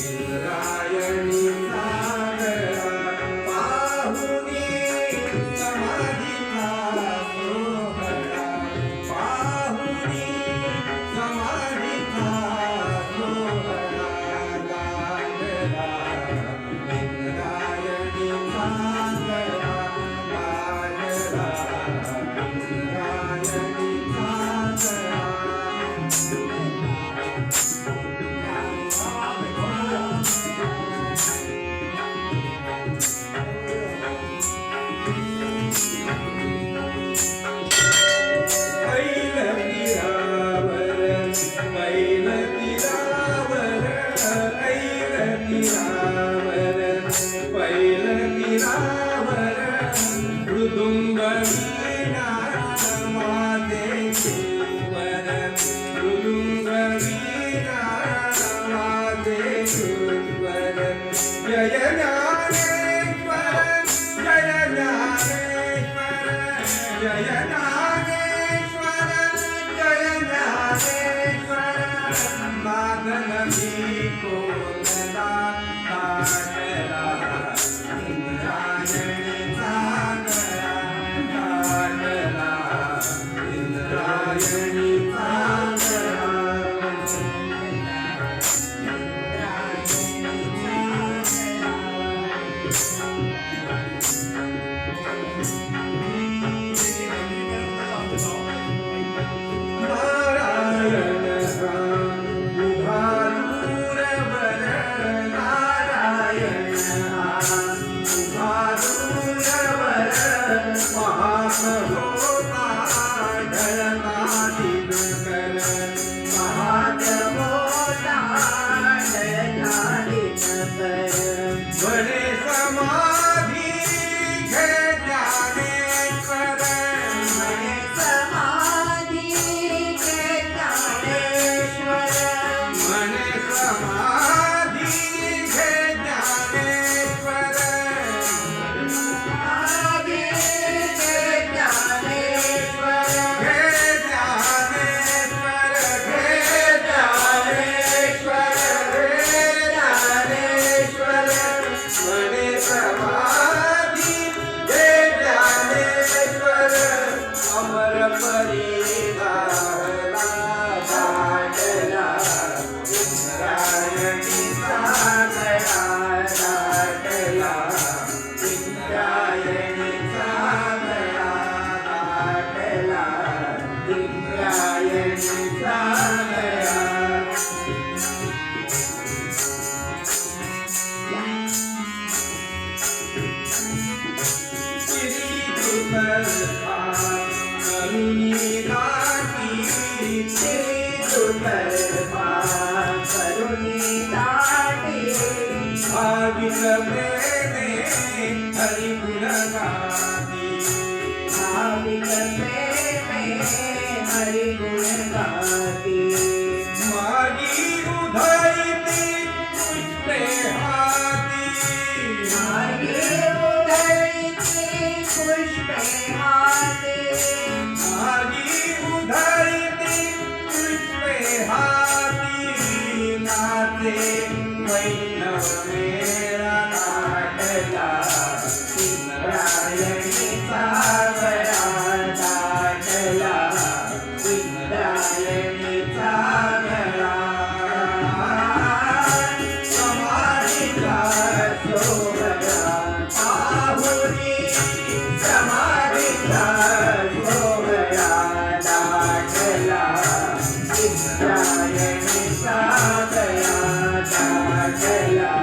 इंद्रायणी सागरा पाहुनी समाधीचा सोहळा पाहुनी समाधीचा सोहळा लागला इंद्रायणी सागरा लागला इंद्रायणी सागरा जय ज्ञानेश्वर जय ज्ञानेश्वर जय ज्ञानेश्वर जय ज्ञानेश्वर मादन को काटला इंद्रायणी सागरा काटला इंद्रायणी सागरा हरि गुण गाती मागी उधळती पुष्पे हाती मागी उधळती पुष्पे हाती नाते वैष्णव मेरा काटला इंद्रायणी सागरा काटला इंद्रायणी सागरा समाधीचा सोहळा पाहुनी समाधीचा सोहळा लागला इंद्रायणी सागरा लागला